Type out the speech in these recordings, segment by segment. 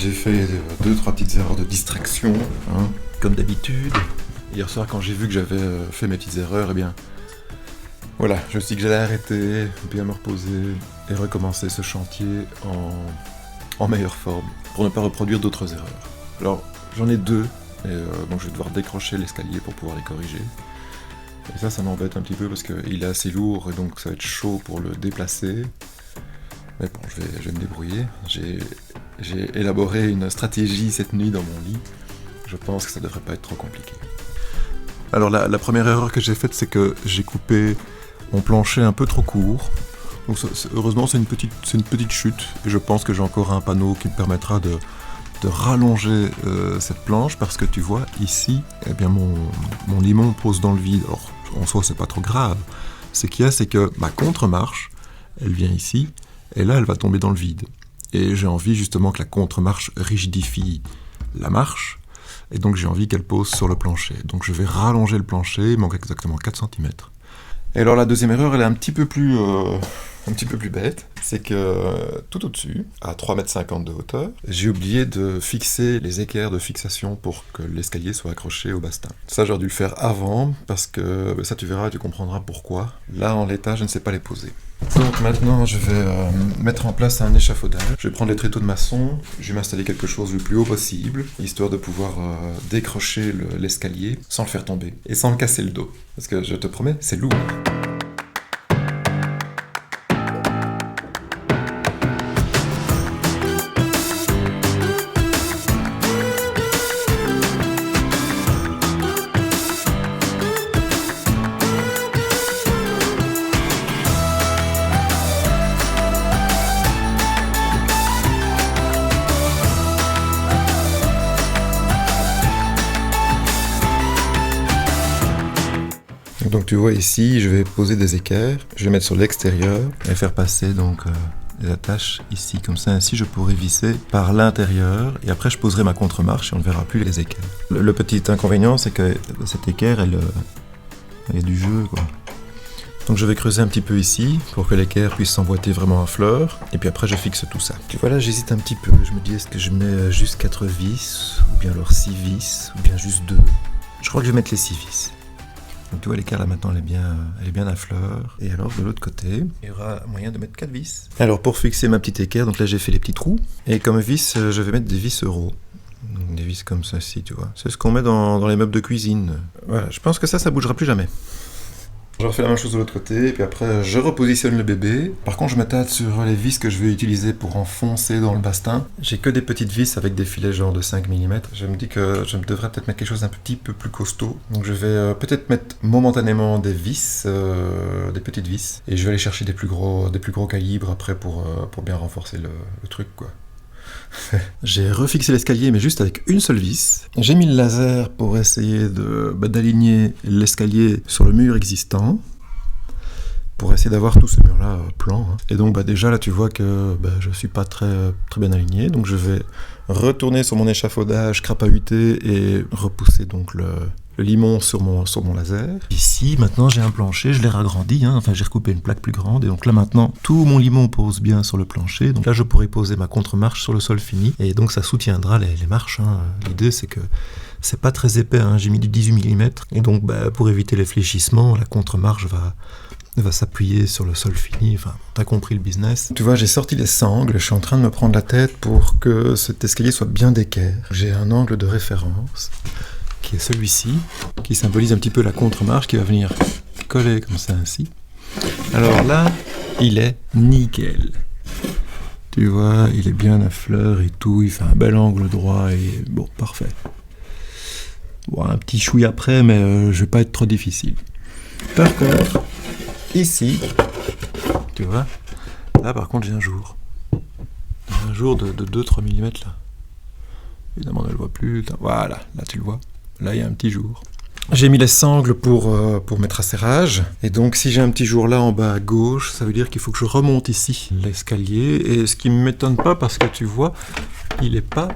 J'ai fait 2-3 petites erreurs de distraction, hein, comme d'habitude. Hier soir, quand j'ai vu que j'avais fait mes petites erreurs, eh bien, voilà, je me suis dit que j'allais arrêter, bien me reposer et recommencer ce chantier en meilleure forme, pour ne pas reproduire d'autres erreurs. Alors, j'en ai deux, et donc je vais devoir décrocher l'escalier pour pouvoir les corriger. Et ça m'embête un petit peu parce qu'il est assez lourd et donc ça va être chaud pour le déplacer. Mais bon, je vais me débrouiller. J'ai élaboré une stratégie cette nuit dans mon lit. Je pense que ça devrait pas être trop compliqué. Alors la première erreur que j'ai faite, c'est que j'ai coupé mon plancher un peu trop court. Donc heureusement, c'est une petite chute. Et je pense que j'ai encore un panneau qui me permettra de rallonger cette planche, parce que tu vois, ici, eh bien mon limon pose dans le vide. Alors, en soi, c'est pas trop grave. Ce qu'il y a, c'est que ma contre-marche, elle vient ici, et là, elle va tomber dans le vide. Et j'ai envie justement que la contre-marche rigidifie la marche, et donc j'ai envie qu'elle pose sur le plancher. Donc je vais rallonger le plancher, il manque exactement 4 cm. Et alors la deuxième erreur, elle est un petit peu plus bête, c'est que tout au-dessus, à 3,50 m de hauteur, j'ai oublié de fixer les équerres de fixation pour que l'escalier soit accroché au bastin. Ça, j'aurais dû le faire avant, parce que ça tu verras, tu comprendras pourquoi. Là, en l'état, je ne sais pas les poser. Donc maintenant, je vais mettre en place un échafaudage. Je vais prendre les tréteaux de maçon, je vais m'installer quelque chose le plus haut possible, histoire de pouvoir décrocher l'escalier sans le faire tomber et sans me casser le dos. Parce que je te promets, c'est lourd. Donc tu vois ici, je vais poser des équerres, je vais mettre sur l'extérieur et faire passer donc les attaches ici, comme ça, ainsi je pourrai visser par l'intérieur, et après je poserai ma contre-marche et on ne verra plus les équerres. Le petit inconvénient, c'est que cette équerre, il y a du jeu, quoi. Donc je vais creuser un petit peu ici pour que l'équerre puisse s'emboîter vraiment à fleur, et puis après je fixe tout ça. Tu vois là, j'hésite un petit peu, je me dis est-ce que je mets juste 4 vis, ou bien alors 6 vis, ou bien juste 2. Je crois que je vais mettre les 6 vis. Donc tu vois, l'équerre là maintenant elle est bien à fleur. Et alors de l'autre côté, il y aura moyen de mettre 4 vis. Alors pour fixer ma petite équerre, donc là j'ai fait les petits trous. Et comme vis, je vais mettre des vis euros. Donc des vis comme ceci, tu vois. C'est ce qu'on met dans les meubles de cuisine. Voilà, je pense que ça bougera plus jamais. Je refais la même chose de l'autre côté, et puis après je repositionne le bébé. Par contre je m'attarde sur les vis que je vais utiliser pour enfoncer dans le bastin. J'ai que des petites vis avec des filets genre de 5 mm. Je me dis que je devrais peut-être mettre quelque chose d'un petit peu plus costaud. Donc je vais peut-être mettre momentanément des vis, des petites vis. Et je vais aller chercher des plus gros calibres après pour bien renforcer le truc, quoi. J'ai refixé l'escalier, mais juste avec une seule vis. J'ai mis le laser pour essayer d'aligner l'escalier sur le mur existant, pour essayer d'avoir tout ce mur-là plan. Et donc déjà là tu vois que je suis pas très bien aligné, donc je vais retourner sur mon échafaudage crapahuté et repousser donc le limon sur mon laser. Ici maintenant j'ai un plancher, je l'ai ragrandi, j'ai recoupé une plaque plus grande, et donc là maintenant tout mon limon pose bien sur le plancher. Donc là je pourrai poser ma contre-marche sur le sol fini, et donc ça soutiendra les marches. L'idée c'est que c'est pas très épais, j'ai mis du 18 mm, et donc pour éviter les fléchissements, la contre-marche va s'appuyer sur le sol fini. Enfin, t'as compris le business. Tu vois, j'ai sorti les sangles, je suis en train de me prendre la tête pour que cet escalier soit bien d'équerre. J'ai un angle de référence qui est celui-ci, qui symbolise un petit peu la contre-marche, qui va venir coller comme ça ainsi. Alors là, il est nickel. Tu vois, il est bien à fleur et tout, il fait un bel angle droit et bon, parfait. Bon, un petit chouille après, mais je vais pas être trop difficile. Par contre, ici, tu vois, là par contre j'ai un jour. Un jour de 2-3 mm là. Évidemment on ne le voit plus, voilà, là tu le vois. Là il y a un petit jour. J'ai mis les sangles pour mes tracérages, et donc si j'ai un petit jour là en bas à gauche, ça veut dire qu'il faut que je remonte ici l'escalier, et ce qui ne m'étonne pas parce que tu vois, il est pas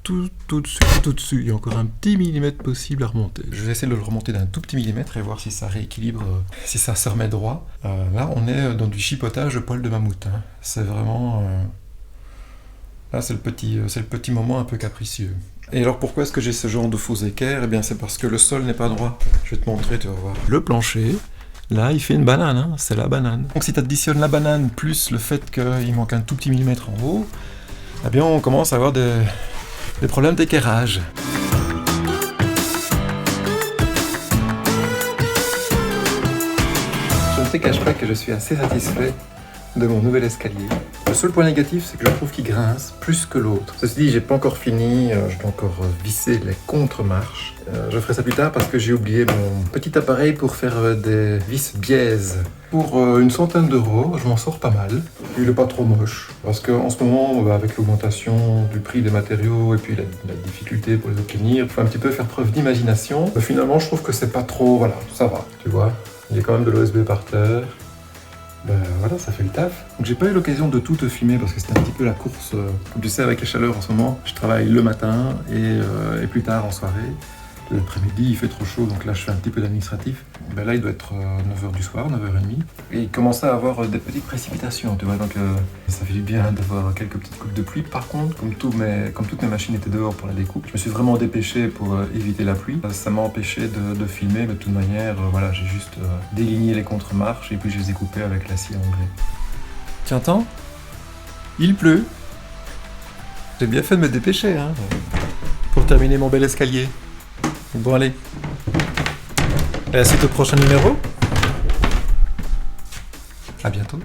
tout dessus, il y a encore un petit millimètre possible à remonter. Je vais essayer de le remonter d'un tout petit millimètre et voir si ça rééquilibre, si ça se remet droit. Là on est dans du chipotage de poil de mammouth, c'est vraiment Là, c'est le petit moment un peu capricieux. Et alors, pourquoi est-ce que j'ai ce genre de faux équerre? Eh bien, c'est parce que le sol n'est pas droit. Je vais te montrer, tu vas voir. Le plancher, là, il fait une banane, hein, c'est la banane. Donc, si tu additionnes la banane plus le fait qu'il manque un tout petit millimètre en haut, eh bien, on commence à avoir des problèmes d'équerrage. Je ne te cache pas que je suis assez satisfait de mon nouvel escalier. Le seul point négatif, c'est que je trouve qu'il grince plus que l'autre. Ceci dit, j'ai pas encore fini, je dois encore visser les contre-marches. Je ferai ça plus tard parce que j'ai oublié mon petit appareil pour faire des vis biaises. Pour une centaine d'euros, je m'en sors pas mal. Il est pas trop moche, parce qu'en ce moment, avec l'augmentation du prix des matériaux et puis la difficulté pour les obtenir, il faut un petit peu faire preuve d'imagination. Finalement, je trouve que c'est pas trop... Voilà, ça va, tu vois. Il y a quand même de l'OSB par terre. Ben voilà, ça fait le taf. Donc j'ai pas eu l'occasion de tout te filmer parce que c'était un petit peu la course. Comme tu sais, avec la chaleur en ce moment, je travaille le matin et plus tard en soirée. L'après-midi, il fait trop chaud, donc là je fais un petit peu d'administratif. Ben là, il doit être 9h du soir, 9h30. Et il commençait à avoir des petites précipitations, tu vois, donc ça fait du bien d'avoir quelques petites coupes de pluie. Par contre, comme toutes mes machines étaient dehors pour la découpe, je me suis vraiment dépêché pour éviter la pluie. Ça m'a empêché de filmer, mais de toute manière, voilà, j'ai juste déligné les contre-marches et puis je les ai coupées avec la scie à onglet. Tiens, attends, il pleut. J'ai bien fait de me dépêcher, hein, pour terminer mon bel escalier. Bon allez, à la suite au prochain numéro. À bientôt.